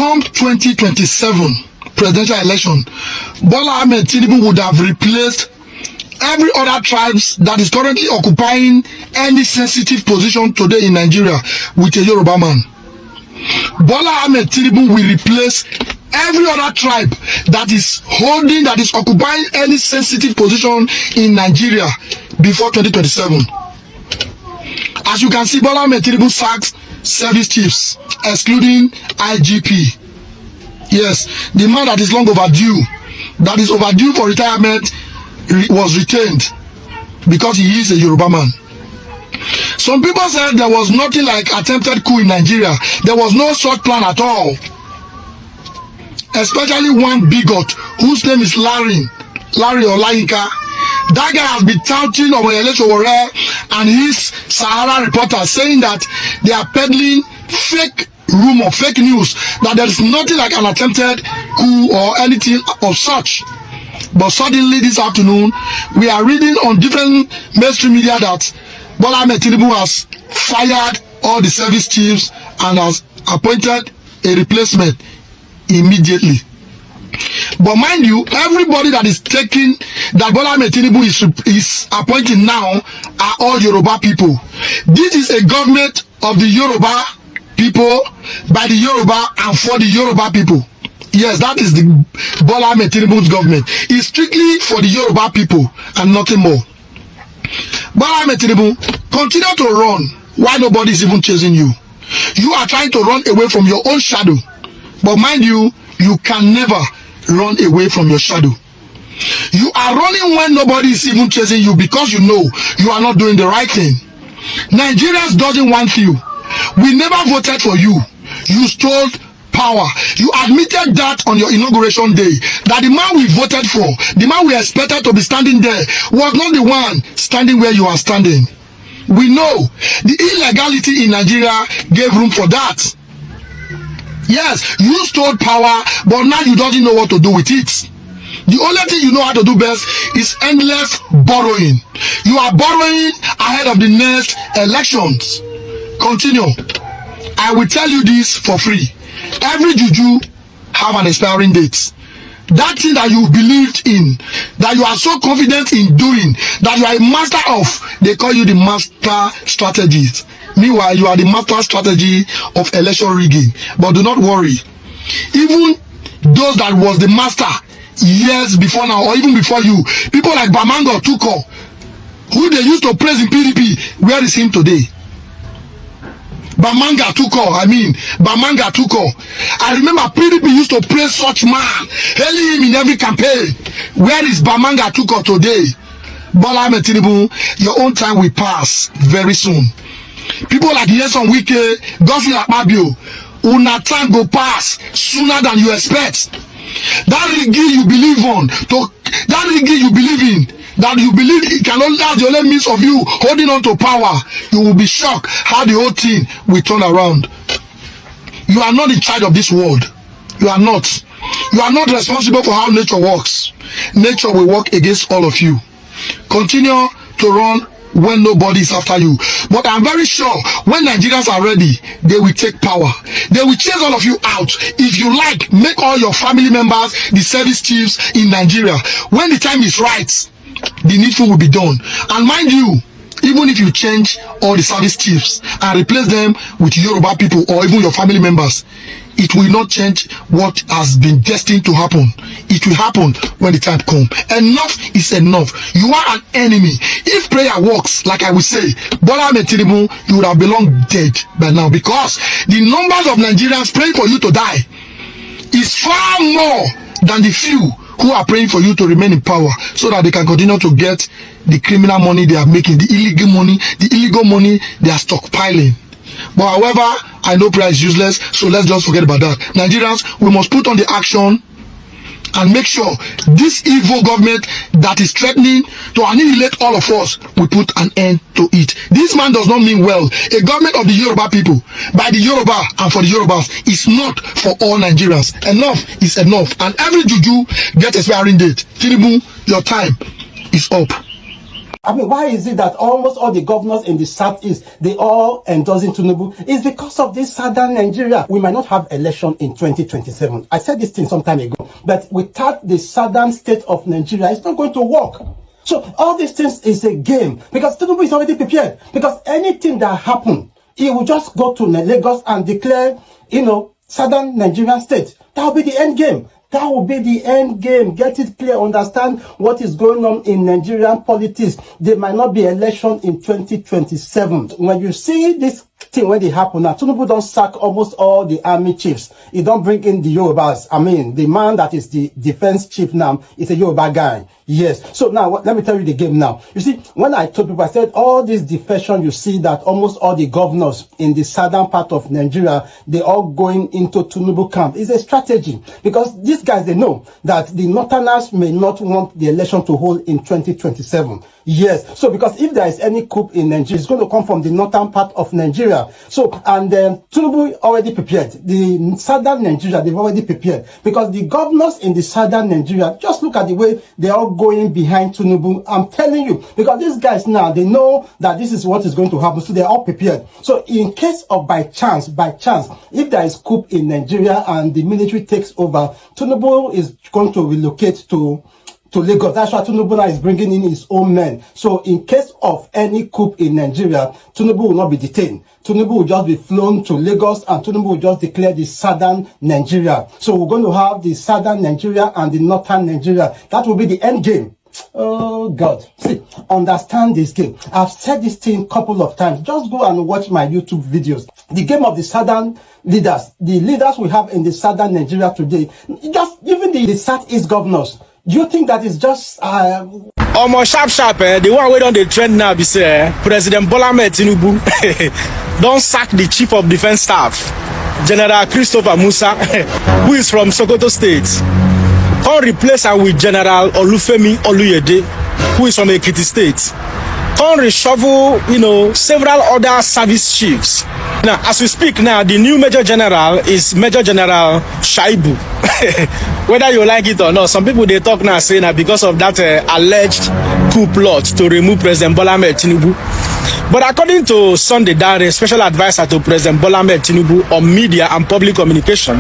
come 2027 presidential election, Bola Ahmed Tinubu would have replaced every other tribes that is currently occupying any sensitive position today in Nigeria with a Yoruba man. Bola Ahmed Tinubu will replace every other tribe that is occupying any sensitive position in Nigeria before 2027. As you can see, Bola Ahmed Tinubu sacked service chiefs, excluding IGP. Yes, the man that is long overdue, that is overdue for retirement, was retained because he is a Yoruba man. Some people said there was nothing like attempted coup in Nigeria. There was no such plan at all. Especially one bigot whose name is Larry Olayinka. That guy has been touting over Eleshowore and his Sahara reporters, saying that they are peddling fake news, that there is nothing like an attempted coup or anything of such. But suddenly this afternoon, we are reading on different mainstream media that Bola Ahmed Tinubu has fired all the service chiefs and has appointed a replacement immediately. But mind you, everybody that is taking, that Bola Ahmed Tinubu is appointing now, are all Yoruba people. This is a government of the Yoruba people, by the Yoruba and for the Yoruba people. Yes, that is the Bola Ahmed Tinubu's government. It's strictly for the Yoruba people and nothing more. Bola Ahmed Tinubu, continue to run while nobody is even chasing you. You are trying to run away from your own shadow. But mind you, you can never run away from your shadow. You are running when nobody is even chasing you because you know you are not doing the right thing. Nigerians doesn't want you. We never voted for you. You stole power. You admitted that on your inauguration day, that the man we voted for, the man we expected to be standing there, was not the one standing where you are standing. We know the illegality in Nigeria gave room for that. Yes, you stole power, but now you don't know what to do with it. The only thing you know how to do best is endless borrowing. You are borrowing ahead of the next elections. Continue. I will tell you this for free. Every juju have an expiring date. That thing that you believed in, that you are so confident in doing, that you are a master of, they call you the master strategist. Meanwhile, you are the master strategy of election rigging. But do not worry. Even those that was the master years before now, or even before you, people like Bamanga Tuko, who they used to praise in PDP, where is him today? Bamanga Tuko. I remember PDP used to praise such man, hailing him in every campaign. Where is Bamanga Tuko today? Bola Ahmed Tinubu, your own time will pass very soon. People like Yeson Wike, Godfrey Akpabio, una time go pass sooner than you expect. That rigging you believe in, that you believe it can only, that's the only means of you holding on to power, you will be shocked how the whole thing will turn around. You are not in charge of this world. You are not. You are not responsible for how nature works. Nature will work against all of you. Continue to run when nobody is after you. But I'm very sure when Nigerians are ready, they will take power. They will chase all of you out. If you like, make all your family members the service chiefs in Nigeria. When the time is right, the needful will be done. And mind you, even if you change all the service chiefs and replace them with Yoruba people or even your family members, it will not change what has been destined to happen. It will happen when the time comes. Enough is enough. You are an enemy. If prayer works, like I will say, Bola Ahmed Tinubu, you would have belonged dead by now, because the numbers of Nigerians praying for you to die is far more than the few who are praying for you to remain in power so that they can continue to get the criminal money they are making, the illegal money they are stockpiling. But however, I know prayer is useless, so let's just forget about that. Nigerians, we must put on the action and make sure this evil government that is threatening to annihilate all of us, we put an end to it. This man does not mean well. A government of the Yoruba people, by the Yoruba and for the Yorubas, is not for all Nigerians. Enough is enough. And every juju gets expiring date. Tinubu, your time is up. I mean, why is it that almost all the governors in the Southeast, they all endorsing Tinubu? It's because of this southern Nigeria. We might not have election in 2027. I said this thing some time ago, but without the southern state of Nigeria, it's not going to work. So all these things is a game because Tinubu is already prepared. Because anything that happens, he will just go to Lagos and declare, southern Nigerian state. That will be the end game. That will be the end game. Get it clear. Understand what is going on in Nigerian politics. There might not be election in 2027. When you see this thing when they happen now, Tinubu don't sack almost all the army chiefs. He don't bring in the Yorubas. I mean, the man that is the defense chief now is a Yoruba guy. Yes. So now, let me tell you the game now. You see, when I told people, I said all this defection, you see that almost all the governors in the southern part of Nigeria, they all going into Tinubu camp. It's a strategy because these guys, they know that the Northerners may not want the election to hold in 2027. Yes. So because if there is any coup in Nigeria, it's going to come from the northern part of Nigeria. So, and Tinubu already prepared. The southern Nigeria, they've already prepared. Because the governors in the southern Nigeria, just look at the way they're all going behind Tinubu. I'm telling you, because these guys now, they know that this is what is going to happen. So they're all prepared. So in case of by chance, if there is coup in Nigeria and the military takes over, Tinubu is going to relocate to Lagos. That's why Tinubu now is bringing in his own men. So in case of any coup in Nigeria, Tinubu will not be detained. Tinubu will just be flown to Lagos and Tinubu will just declare the southern Nigeria. So we're going to have the southern Nigeria and the northern Nigeria. That will be the end game. Oh God. See, understand this game. I've said this thing a couple of times. Just go and watch my YouTube videos. The game of the southern leaders, the leaders we have in the southern Nigeria today, just even the Southeast governors. Do you think that is just almost sharp the one way on the trend now be say President Bola Ahmed Tinubu don't sack the chief of defense staff, General Christopher Musa, who is from Sokoto State. Can't replace her with General Olufemi Oluyede, who is from Ekiti State. Can't reshuffle, several other service chiefs. Now, as we speak now, the new Major General is Major General Shaibu. Whether you like it or not, some people they talk now saying that because of that alleged coup plot to remove President Bola Ahmed Tinubu. But according to Sunday Dare, special advisor to President Bola Ahmed Tinubu on media and public communication,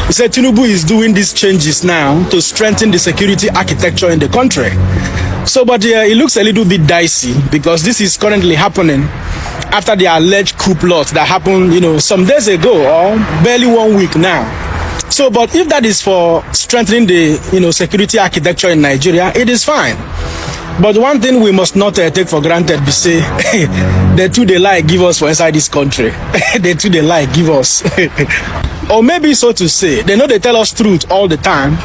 he said Tinubu is doing these changes now to strengthen the security architecture in the country. So, but it looks a little bit dicey because this is currently happening after the alleged coup plot that happened, some days ago or barely 1 week now. So, but if that is for strengthening the, security architecture in Nigeria, it is fine. But one thing we must not take for granted be say, the two they like give us for inside this country. The two they like give us. Or maybe so to say, they know they tell us truth all the time.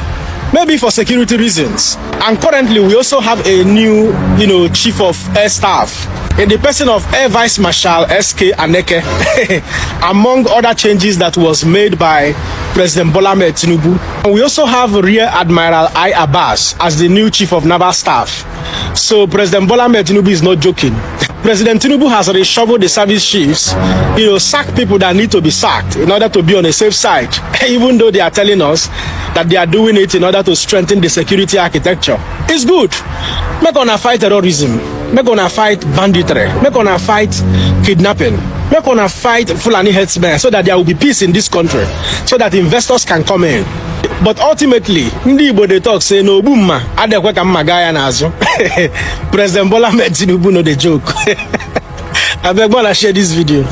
Maybe for security reasons. And currently we also have a new, chief of air staff. In the person of Air Vice Marshal S.K. Aneke, among other changes that was made by President Bola Ahmed Tinubu. And we also have Rear Admiral I. Abbas as the new chief of naval staff. So President Bola Ahmed Tinubu is not joking. President Tinubu has reshuffled the service chiefs, sack people that need to be sacked in order to be on a safe side, even though they are telling us that they are doing it in order to strengthen the security architecture. It's good. We're gonna fight terrorism. We're gonna fight banditry. We're gonna fight kidnapping. We're gonna fight Fulani headsmen so that there will be peace in this country, so that investors can come in. But ultimately, ndị Igbo dey talk say no boom ma adekwe ka mma ga ya n'azụ. President Bola Ahmed Tinubu no dey joke. I beg wanna share this video.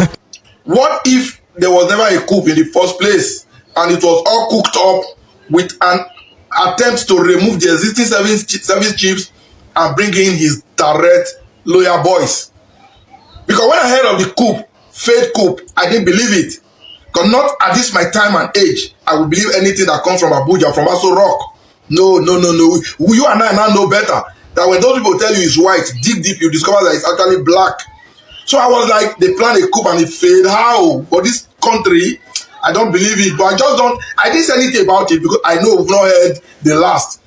What if there was never a coup in the first place and it was all cooked up with an attempt to remove the existing service chiefs and bring in his direct loyal boys? Because when I heard of the coup, fake coup, I didn't believe it. Because not at this my time and age, I will believe anything that comes from Abuja, from Aso Rock. No. You and I now know better. That when those people tell you it's white, deep, you discover that it's actually black. So I was like, they planned a coup and it failed. How? For this country, I don't believe it. But I didn't say anything about it because I know we've not heard the last.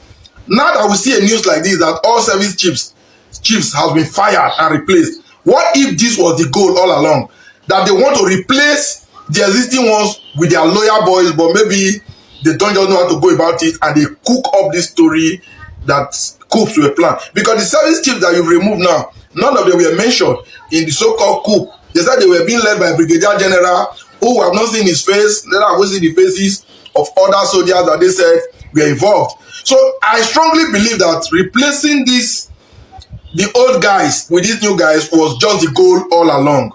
Now that we see a news like this, that all service chiefs have been fired and replaced. What if this was the goal all along? That they want to replace the existing ones with their loyal boys, but maybe they don't just know how to go about it and they cook up this story that coups were planned. Because the service chiefs that you've removed now, none of them were mentioned in the so-called coup. They said they were being led by a brigadier general who have not seen his face, neither have we seen the faces of other soldiers that they said were involved. So I strongly believe that replacing the old guys with these new guys was just the goal all along.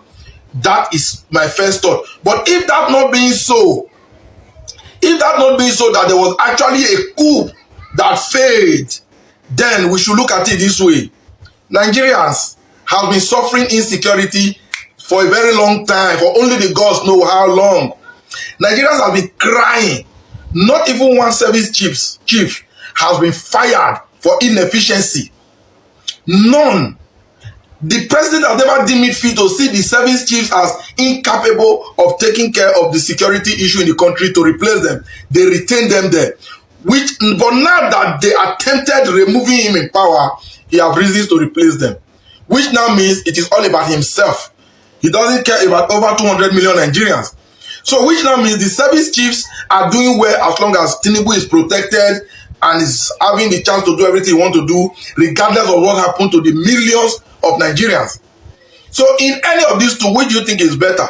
That is my first thought. But if that not being so, that there was actually a coup that failed, then we should look at it this way. Nigerians have been suffering insecurity for a very long time, for only the gods know how long. Nigerians have been crying. Not even one service chief has been fired for inefficiency. None. The president has never deemed it fit to see the service chiefs as incapable of taking care of the security issue in the country to replace them. They retain them there. But now that they attempted removing him in power, he has reasons to replace them. Which now means it is all about himself. He doesn't care about over 200 million Nigerians. So which now means the service chiefs are doing well as long as Tinubu is protected and is having the chance to do everything he wants to do, regardless of what happened to the millions of Nigerians. So in any of these two, which do you think is better?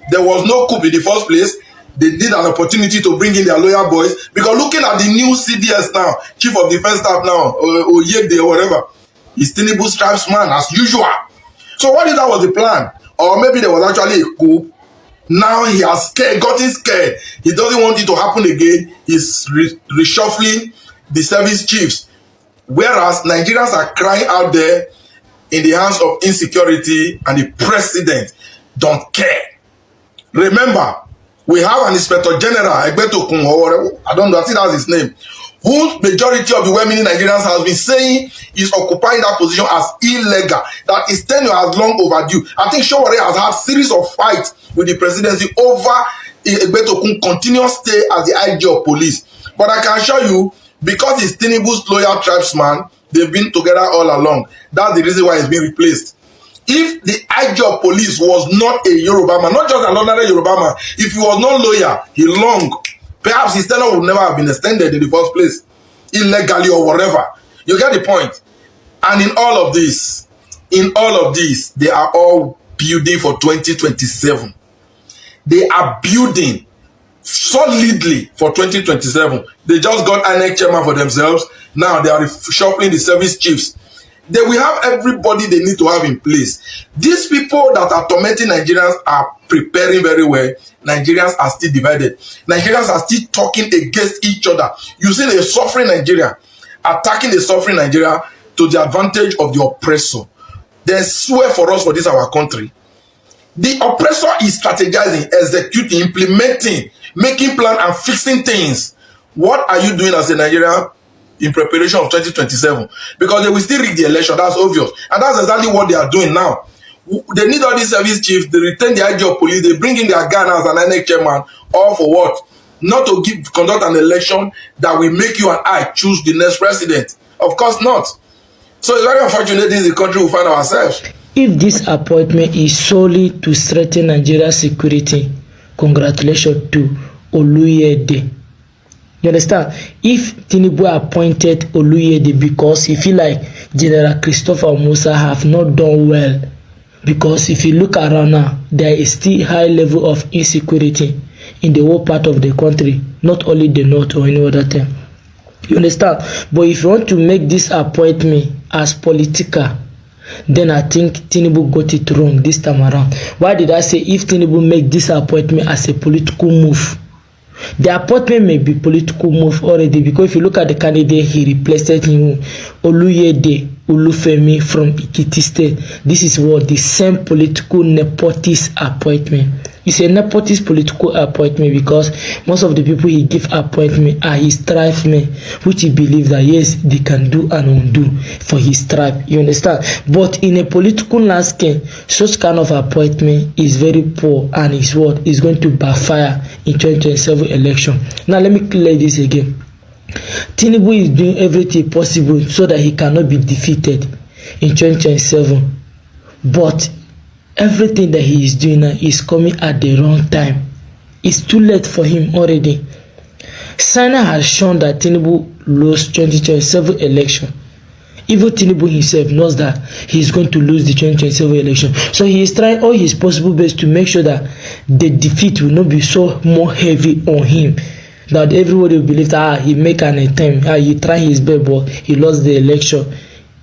There was no coup in the first place. They did an opportunity to bring in their loyal boys. Because looking at the new CDS now, Chief of Defense Staff now, Oyede or whatever, is Tinubu stripes man as usual. So what if that was the plan? Or maybe there was actually a coup. Now he has gotten scared. He doesn't want it to happen again. He's reshuffling the service chiefs. Whereas Nigerians are crying out there in the hands of insecurity, and the president don't care. Remember, we have an Inspector General, Egbetokun, or whatever, I don't know, I think that's his name, whose majority of the well-meaning Nigerians has been saying is occupying that position as illegal, that his tenure has long overdue. I think Showore has had series of fights with the presidency over Egbetokun's continuous stay as the IG of police. But I can assure you, because he's Tinubu's loyal tribesman, they've been together all along. That's the reason why he's been replaced. If the IG of police was not a Yoruba man, not just an ordinary Yoruba man, if he was not loyal, he long, perhaps his tenure would never have been extended in the first place, illegally or whatever. You get the point? And in all of this, they are all building for 2027. They are building solidly for 2027. They just got an chairman for themselves. Now they are shuffling the service chiefs. They will have everybody they need to have in place. These people that are tormenting Nigerians are preparing very well. Nigerians are still divided. Nigerians are still talking against each other. You see the suffering Nigeria attacking the suffering Nigeria to the advantage of the oppressor. They swear for us for this our country. The oppressor is strategizing, executing, implementing, making plans and fixing things. What are you doing as a Nigerian in preparation of 2027? Because they will still rig the election, that's obvious. And that's exactly what they are doing now. They need all these service chiefs, they retain the IG of police, they bring in their gun as an INEC chairman, all for what? Not to conduct an election that will make you and I choose the next president. Of course not. So it's very unfortunate this is the country we find ourselves. If this appointment is solely to strengthen Nigeria's security, congratulations to Oluyede. You understand? If Tinubu appointed Oluyede because he feel like General Christopher Musa have not done well, because if you look around now, there is still high level of insecurity in the whole part of the country, not only the north or any other thing. You understand? But if you want to make this appointment as political, then I think Tinubu got it wrong this time around. Why did I say if Tinubu make this appointment as a political move? The appointment may be political move already, because if you look at the candidate he replaced him, Oluyede Olufemi from Ikiti State. This is what the same political nepotist appointment. It's a nepotist political appointment because most of the people he give appointment are his tribe men, which he believes that yes, they can do and undo for his tribe. You understand? But in a political landscape, such kind of appointment is very poor and is what is going to backfire in 2027 election. Now let me clear this again. Tinubu is doing everything possible so that he cannot be defeated in 2027. But everything that he is doing now is coming at the wrong time. It's too late for him already. China has shown that Tinubu lost 2027 election. Even Tinubu himself knows that he's going to lose the 2027 election. So he is trying all his possible best to make sure that the defeat will not be so more heavy on him. That everybody will believe that he make an attempt, he tried his best, but he lost the election.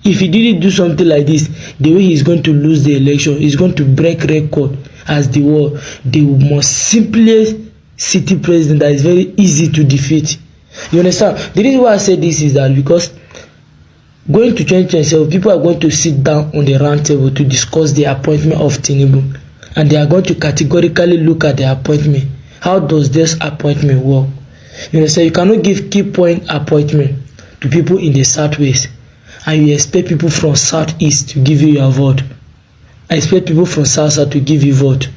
If he didn't do something like this, the way he's going to lose the election, he's going to break record as the most simplest city president that is very easy to defeat. You understand? The reason why I say this is that because going to 2027, people are going to sit down on the round table to discuss the appointment of Tinubu, and they are going to categorically look at the appointment. How does this appointment work? You understand? You cannot give key point appointment to people in the southwest, and you expect people from southeast to give you your vote. I expect people from south to give you vote.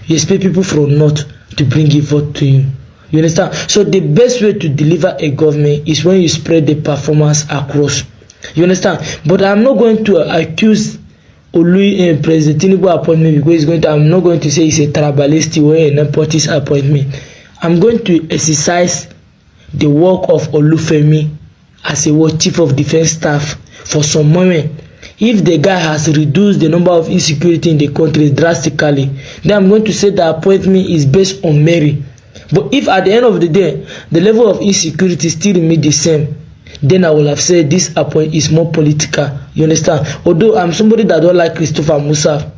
You expect people from north to bring a vote to you. You understand? So the best way to deliver a government is when you spread the performance across. You understand? But I'm not going to accuse President Tinubu appointment because I'm not going to say it's a tribalistic or a nepotist appointment. I'm going to exercise the work of Olufemi as a chief of defense staff for some moment. If the guy has reduced the number of insecurity in the country drastically, then I'm going to say the appointment is based on merit. But if at the end of the day, the level of insecurity still remains the same, then I will have said this appointment is more political. You understand? Although I'm somebody that don't like Christopher Musa,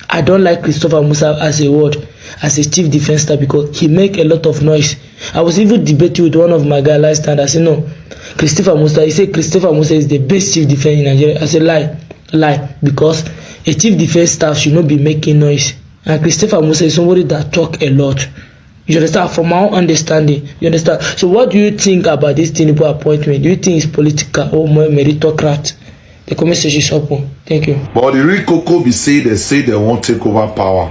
I don't like Christopher Musa as a chief defense staff because he make a lot of noise. I was even debating with one of my guys last time. I said, no, Christopher Musa. He said Christopher Musa is the best chief defense in Nigeria. I said, lie, because a chief defense staff should not be making noise. And Christopher Musa is somebody that talk a lot. You understand? From my own understanding, you understand? So what do you think about this Tinubu appointment? Do you think it's political or more meritocrat? The comment section is open. Thank you. But the real cocoa be say they won't take over power.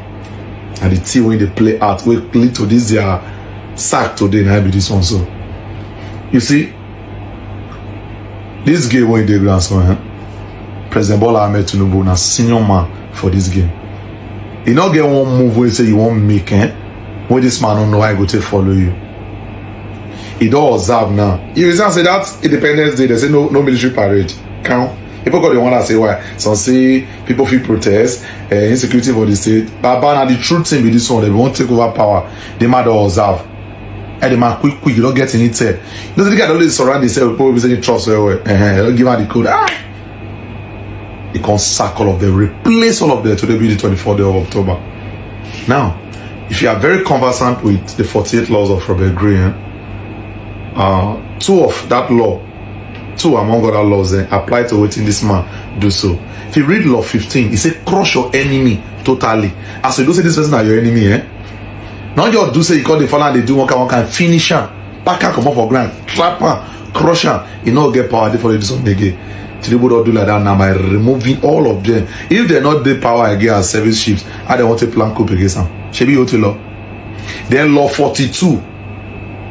And the team when they play out will lead to this their sack today and I be this one so. You see, this game when they grandson, President Bola Ahmed Tinubu na senior man for this game. You not get one move where you say you won't make when this man don't know I go to follow you. He don't observe now. You reason say that Independence Day, they say no military parade. Count. People got the one that say why. Some say people feel protest, insecurity for the state. But now the truth thing with this one, they won't take over power. They might observe. And the man quick, you don't get in it. You know the guy don't always surround themselves with people who say trust well. They don't give out the code. They can sack all of them, replace all of them today be the 24th day of October. Now, if you are very conversant with the 48 laws of Robert Greene, two among other laws apply to what this man do so. If you read law 15, it says crush your enemy totally. As you do say this person are your enemy, Not just do say you call the father they do one kind finish him, back come up for ground, trap him, crush him, you know get power for this one again. Tinubu don't do like that now by removing all of them. If they're not the power again as service chiefs, I don't want to plan coup against them. Should be what law. Then law 42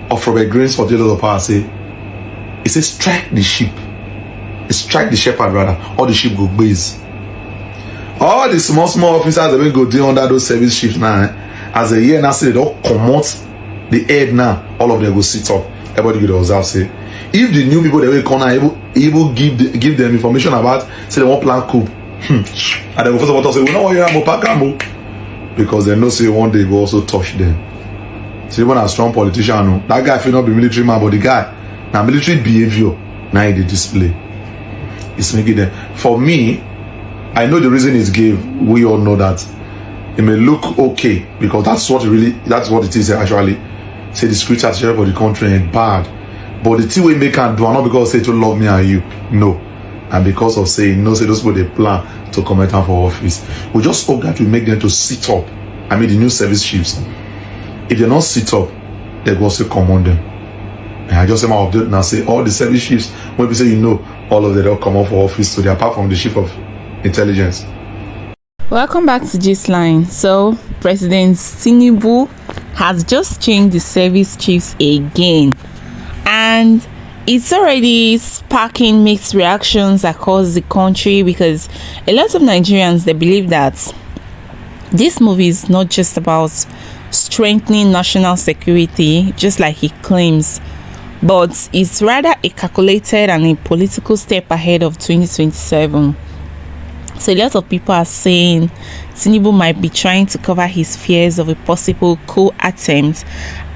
of Robert Greene's 48 laws of power say it says strike the sheep. Strike the shepherd rather, or the sheep go base. All the small officers that will go deal under those service chiefs now. As a year now say they don't come out the head now, all of them go sit up. Everybody go observe say. If the new people that will come now able give them information about say they want plan coup. And they will first of all say, we don't want you to pack because they know say one day go also touch them. So even a strong politician, no, that guy will not be military man, but the guy now military behavior now in the display. It's making them. For me, I know the reason is gave. We all know that it may look okay because that's what it is actually. Say the security atmosphere for the country ain't bad. But the thing we make and do not because say to love me and you. No. And because of saying no, say those people they plan to come out for office. We just hope that we make them to sit up. I mean the new service chiefs. If they not sit up, they go also command them. And I just say my update now say all the service chiefs when we say all of them don't come out for office today apart from the chief of intelligence. Welcome back to Gistline. So President Tinubu has just changed the service chiefs again. And it's already sparking mixed reactions across the country because a lot of Nigerians, they believe that this movie is not just about strengthening national security, just like he claims, but it's rather a calculated and a political step ahead of 2027. So a lot of people are saying Tinubu might be trying to cover his fears of a possible coup attempt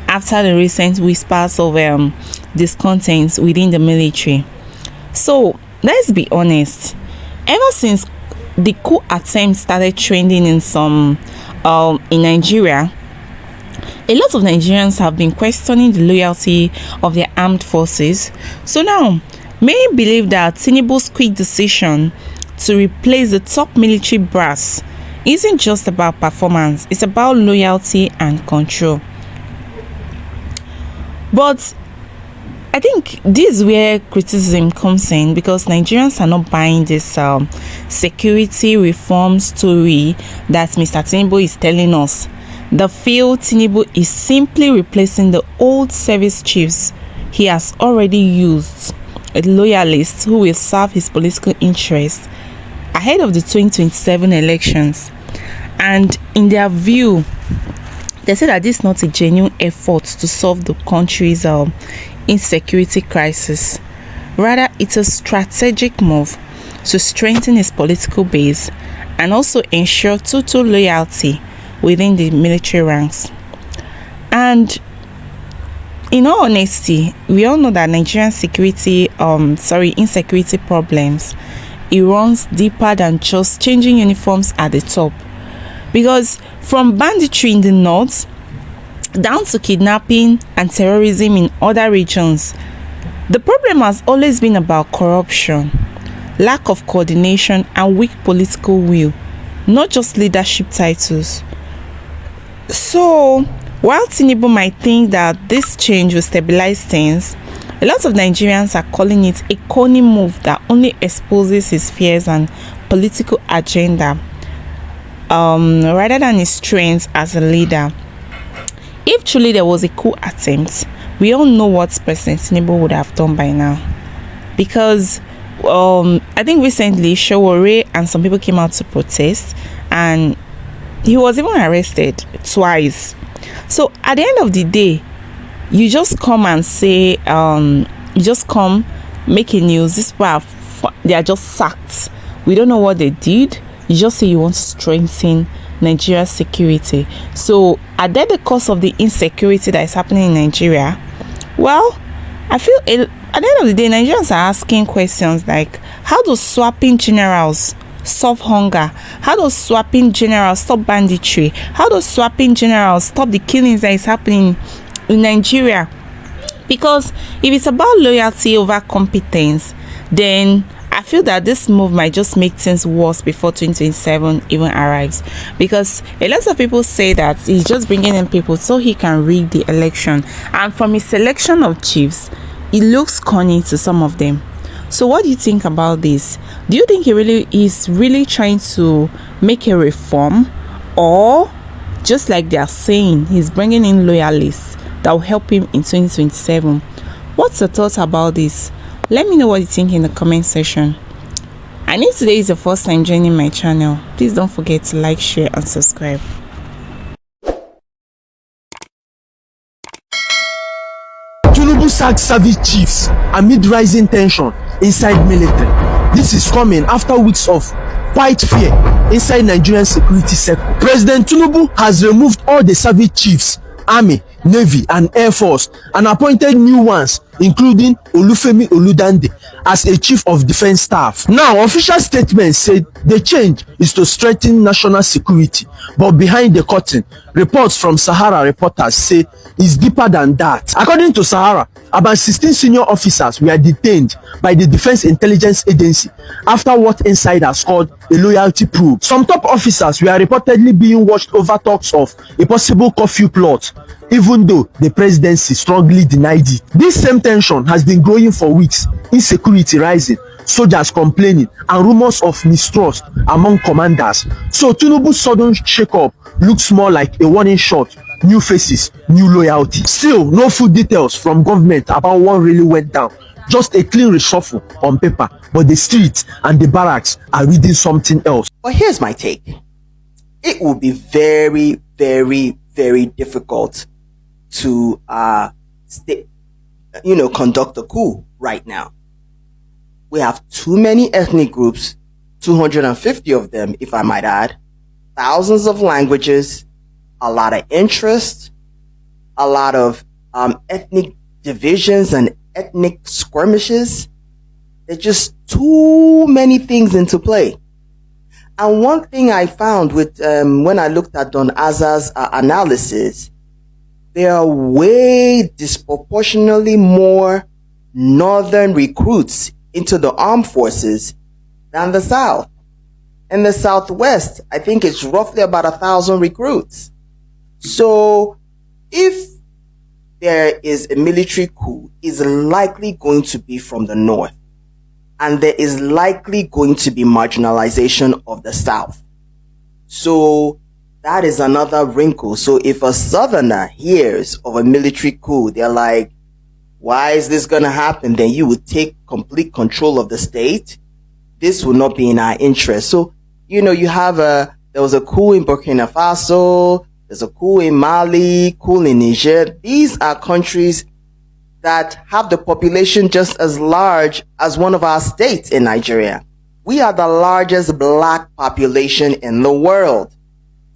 after the recent whispers of discontent within the military. So let's be honest, ever since the coup attempt started trending in Nigeria, a lot of Nigerians have been questioning the loyalty of their armed forces. So now many believe that Tinubu's quick decision to replace the top military brass isn't just about performance, it's about loyalty and control. But I think this is where criticism comes in, because Nigerians are not buying this security reform story that Mr. Tinubu is telling us. The feel Tinubu is simply replacing the old service chiefs he has already used, loyalists who will serve his political interests ahead of the 2027 elections. And in their view, they say that this is not a genuine effort to solve the country's insecurity crisis. Rather, it's a strategic move to strengthen his political base and also ensure total loyalty within the military ranks. And in all honesty, we all know that Nigerian insecurity problems, it runs deeper than just changing uniforms at the top. Because from banditry in the north down to kidnapping and terrorism in other regions, the problem has always been about corruption, lack of coordination and weak political will, not just leadership titles. So while Tinubu might think that this change will stabilize things, a lot of Nigerians are calling it a corny move that only exposes his fears and political agenda rather than his strengths as a leader. If truly there was a coup attempt, we all know what President Tinubu would have done by now. Because I think recently Showore and some people came out to protest, and he was even arrested twice. So at the end of the day, you just come and say, making news. This people they are just sacked. We don't know what they did. You just say you want to strengthen Nigeria's security. So are they the cause of the insecurity that is happening in Nigeria? Well, I feel at the end of the day, Nigerians are asking questions like, how do swapping generals stop hunger? How does swapping generals stop banditry? How does swapping generals stop the killings that is happening in Nigeria? Because if it's about loyalty over competence, then I feel that this move might just make things worse before 2027 even arrives. Because a lot of people say that he's just bringing in people so he can rig the election. And from his selection of chiefs, it looks corny to some of them. So what do you think about this? Do you think he's really trying to make a reform? Or just like they are saying, he's bringing in loyalists that will help him in 2027? What's your thoughts about this? Let me know what you think in the comment section. And if today is the first time joining my channel, please don't forget to like, share and subscribe. Tinubu sacked service chiefs amid rising tension inside military. This is coming after weeks of quiet fear inside Nigerian security sector. President Tinubu has removed all the service chiefs, Army, Navy and Air Force, and appointed new ones, including Olufemi Oludande as a chief of defense staff. Now, official statements said the change is to strengthen national security, but behind the curtain, reports from Sahara reporters say it's deeper than that. According to Sahara, about 16 senior officers were detained by the Defense Intelligence Agency after what insiders called a loyalty probe. Some top officers were reportedly being watched over talks of a possible curfew plot, even though the presidency strongly denied it. This same tension has been growing for weeks, insecurity rising, soldiers complaining, and rumors of mistrust among commanders. So Tinubu's sudden shake-up looks more like a warning shot. New faces, new loyalty. Still, no full details from government about what really went down. Just a clean reshuffle on paper, but the streets and the barracks are reading something else. But here's my take. It will be very, very, very difficult to conduct a coup right now. We have too many ethnic groups, 250 of them, if I might add, thousands of languages, a lot of interest, a lot of ethnic divisions and ethnic skirmishes. There's just too many things into play. And one thing I found with when I looked at Don Aza's analysis, there are way disproportionately more northern recruits into the armed forces than the South. In the Southwest, I think it's roughly about 1,000 recruits. So if there is a military coup, it's likely going to be from the North. And there is likely going to be marginalization of the South. So that is another wrinkle. So if a Southerner hears of a military coup, they're like, why is this going to happen? Then you would take complete control of the state. This will not be in our interest. So, you have there was a coup in Burkina Faso, there's a coup in Mali, coup in Niger. These are countries that have the population just as large as one of our states in Nigeria. We are the largest black population in the world.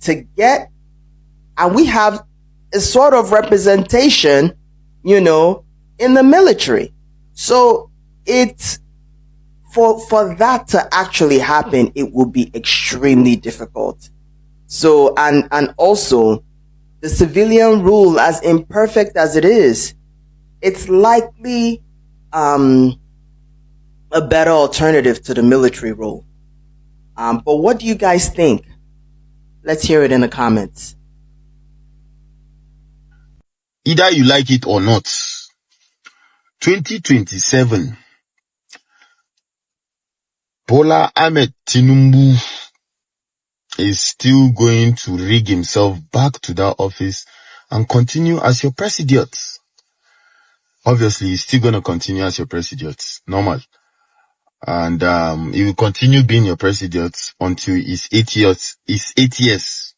And we have a sort of representation, in the military. So for that to actually happen, it will be extremely difficult. So, and also the civilian rule, as imperfect as it is, it's likely a better alternative to the military rule. But what do you guys think? Let's hear it in the comments. Either you like it or not, 2027, Bola Ahmed Tinubu is still going to rig himself back to that office and continue as your president. Obviously, he's still going to continue as your president, normal. And he will continue being your president until his 8 years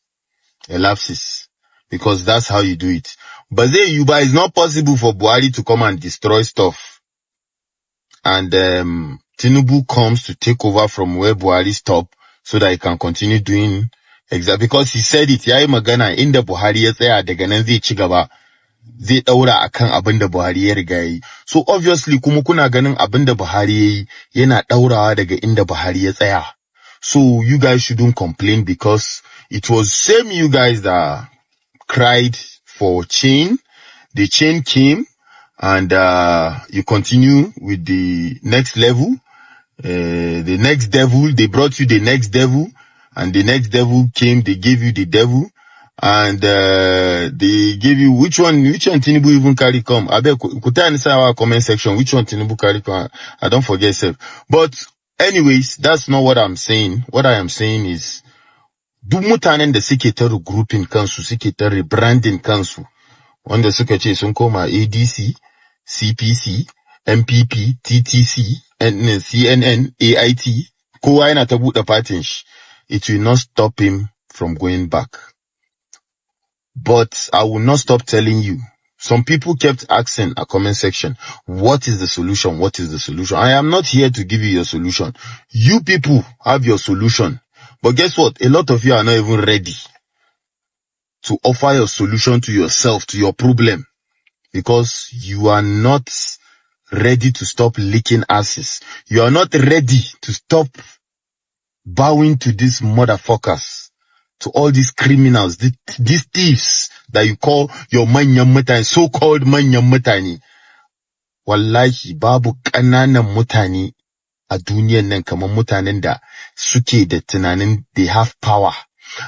elapses, because that's how you do it. But there, it's not possible for Buhari to come and destroy stuff. And Tinubu comes to take over from where Buhari stopped so that he can continue doing exactly, because he said it, yayi magana inda Buhari ya tsaya daga nan zai ci gaba, zai daura akan abinda Buhari ya riga yi. So obviously kuma kuna ganin abinda Buhari yayi yana daurawa daga inda Buhari ya tsaya. So you guys shouldn't complain, because it was same you guys that cried for change. The change came, and you continue with the next level. The next devil, they brought you the next devil, and the next devil came, they gave you the devil, and they gave you which one Tinubu even carry come. I bet could answer our comment section, which one Tinubu carry come. I don't forget self. But anyways, that's not what I'm saying. What I am saying is, duk mutanen da suke ta regrouping kansu, suke ta rebranding kansu, wanda suka ce sun koma ADC, CPC, MPP, TTC, CNN, AIT, kowa yana ta buɗe fatin shi. It will not stop him from going back. But I will not stop telling you. Some people kept asking a comment section, what is the solution? What is the solution? I am not here to give you your solution. You people have your solution. But guess what? A lot of you are not even ready to offer your solution to yourself, to your problem, because you are not ready to stop licking asses. You are not ready to stop bowing to these motherfuckers, to all these criminals, these thieves that you call your manyan mutane, so-called manyan mutane. Wallahi, babu ƙananan mutane a duniyan nan kamar mutanen da suke da tunanin they have power,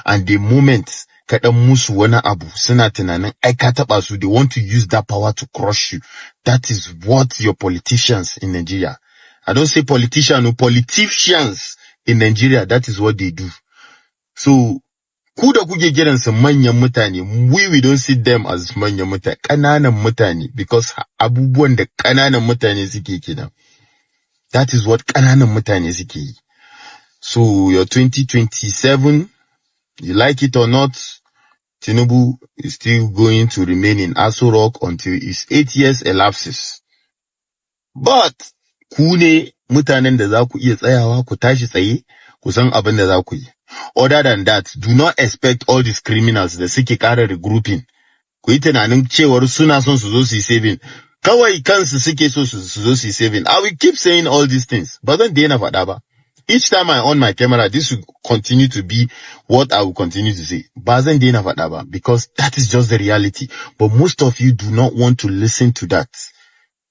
and the moment kaɗan musu wani abu suna tunanin ai ka taɓa su, they want to use that power to crush you. That is what your politicians in Nigeria, I don't say politician, no, politicians in Nigeria, that is what they do. So ku da kuke kiransu manyan mutane, we don't see them as manyan mutane, ƙananan mutane, because abubuwan da ƙananan mutane suke kenan. That is what ƙananan mutane suke yi. So your 2027, you like it or not, Tinubu is still going to remain in Aso Rock until his 8 years elapses. But ku ne mutanen da za ku iya tsayawa ku tashi tsaye ku san abin da za ku yi. Other than that, do not expect all these criminals da suke ƙara regrouping. Ku yi tunanin cewar suna son su zo su yi saving. Kawai kansu suke so su zo su yi saving. I will keep saying all these things. Ba zan daina faɗa ba. Each time I on my camera, this will continue to be what I will continue to say. Ba zan daina faɗa ba, because that is just the reality. But most of you do not want to listen to that.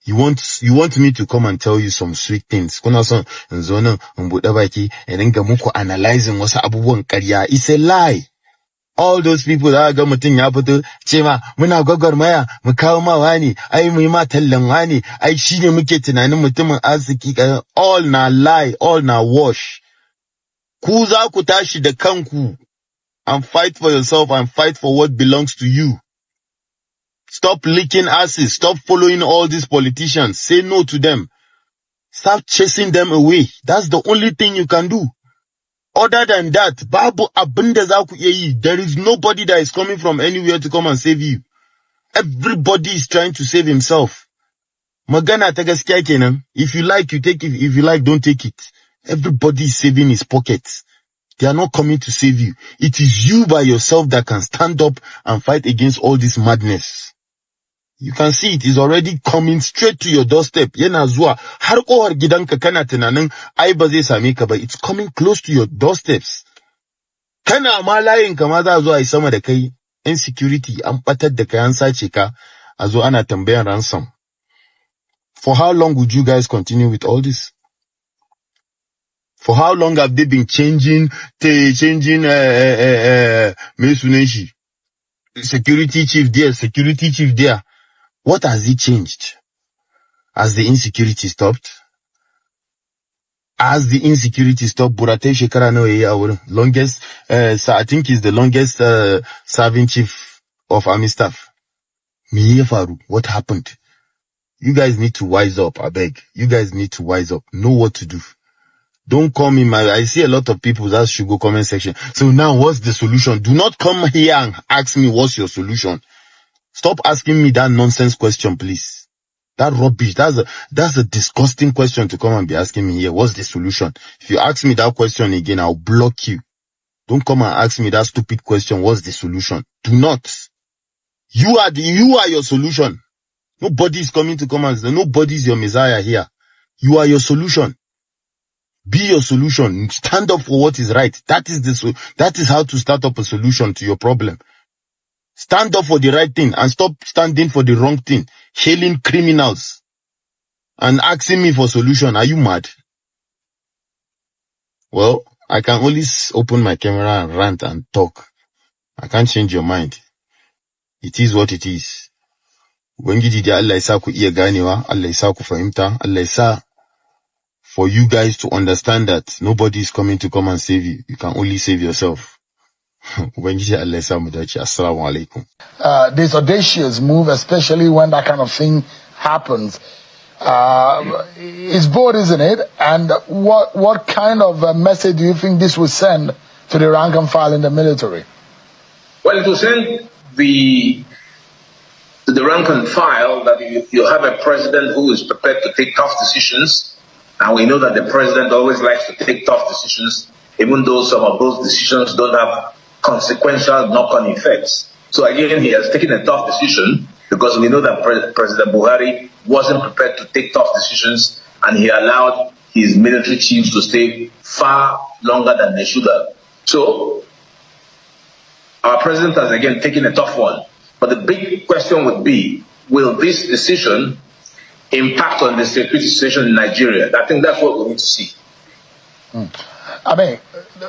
You want me to come and tell you some sweet things. Kuna son in zo nan in buɗe baki in ringa muku analyzing wasu abubuwan ƙarya. It's a lie. All those people that ga mutum ya fito ce ma muna gwagwarmaya mu kawo ma wani ai mu yi ma tallan wani ai shine muke tunanin mutumin arziki, all na lie, all na wash. Ku za ku tashi da kanku and fight for yourself and fight for what belongs to you. Stop licking asses. Stop following all these politicians. Say no to them. Stop chasing them away. That's the only thing you can do. Other than that, babu abinda za ku iya yi. There is nobody that is coming from anywhere to come and save you. Everybody is trying to save himself. Magana ta gaskiya kenan. If you like, you take it. If you like, don't take it. Everybody is saving his pockets. They are not coming to save you. It is you by yourself that can stand up and fight against all this madness. You can see it is already coming straight to your doorstep. Yana zuwa har kohar gidanka kana tunanin ai ba zai same ka ba. It's coming close to your doorsteps. Kana ma layin ka ma za zuwa ai sama da kai. Insecurity an batar da kai an sace ka. A zo ana tambayan ransom. For how long would you guys continue with all this? For how long have they been changing security chief there, security chief there? What has it changed? Has the insecurity stopped? Has the insecurity stopped? Burate Shekara no our longest, I think he's the longest serving chief of army staff. Miye Faru, what happened? You guys need to wise up, I beg. You guys need to wise up. Know what to do. Don't come in I see a lot of people that should go comment section. So now what's the solution? Do not come here and ask me what's your solution. Stop asking me that nonsense question, please. That rubbish. That's a disgusting question to come and be asking me here. What's the solution? If you ask me that question again, I'll block you. Don't come and ask me that stupid question. What's the solution? Do not. You are your solution. Nobody is coming to come and say, nobody is your messiah here. You are your solution. Be your solution. Stand up for what is right. That is how to start up a solution to your problem. Stand up for the right thing and stop standing for the wrong thing. Hailing criminals and asking me for solution. Are you mad? Well, I can only open my camera and rant and talk. I can't change your mind. It is what it is. Ubangiji da Allah ya sa ku iya ganewa, Allah ya sa ku fahimta, Allah ya sa for you guys to understand that nobody is coming to come and save you. You can only save yourself. This audacious move, especially when that kind of thing happens, is bold, isn't it? And what kind of message do you think this will send to the rank and file in the military? Well, it will send the rank and file that you have a president who is prepared to take tough decisions. And we know that the president always likes to take tough decisions, even though some of those decisions don't have consequential knock-on effects. So again, he has taken a tough decision because we know that President Buhari wasn't prepared to take tough decisions, and he allowed his military chiefs to stay far longer than they should have. So our president has again taken a tough one. But the big question would be, will this decision impact on the security situation in Nigeria? I think that's what we need to see. I mean,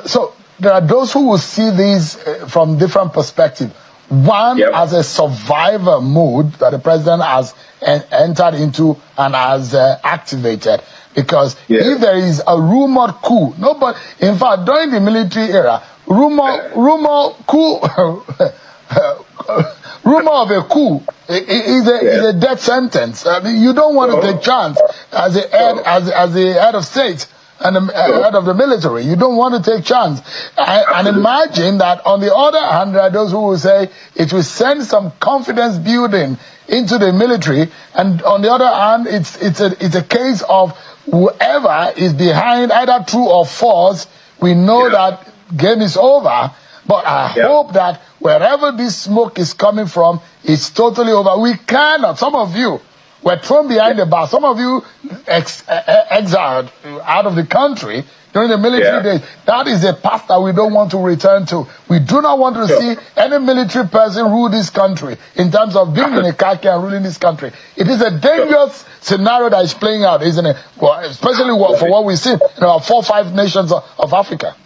so there are those who will see these from different perspectives. One, as a survivor mode that the president has entered into and has activated. Because if there is a rumored coup, nobody, in fact, during the military era, rumor of a coup is a death sentence. I mean, you don't want to take chance as the head of state and the head of the military. You don't want to take chance. And imagine that on the other hand, there are those who will say it will send some confidence building into the military. And on the other hand, it's a case of whoever is behind, either true or false, we know that game is over. But I hope that wherever this smoke is coming from, it's totally over. We cannot, some of you were thrown behind the bar. Some of you exiled out of the country during the military days. That is a past that we don't want to return to. We do not want to see any military person rule this country in terms of being in a khaki and ruling this country. It is a dangerous scenario that is playing out, isn't it? Well, especially for what we see in about 4 or 5 nations of Africa.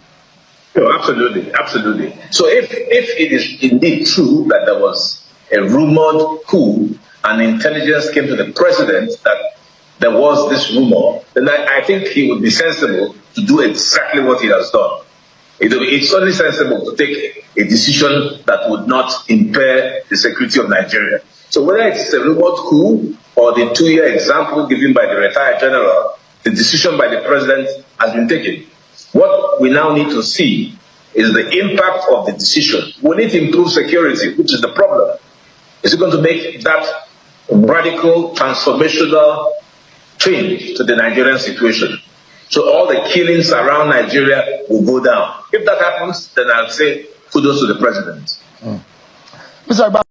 Absolutely, absolutely. So if it is indeed true that there was a rumored coup and intelligence came to the president that there was this rumor, then I think he would be sensible to do exactly what he has done. It's only sensible to take a decision that would not impair the security of Nigeria. So whether it's a rumored coup or the 2-year example given by the retired general, the decision by the president has been taken. What we now need to see is the impact of the decision. We need to improve security, which is the problem. Is it going to make that radical, transformational change to the Nigerian situation? So all the killings around Nigeria will go down. If that happens, then I'll say kudos to the president. Mr.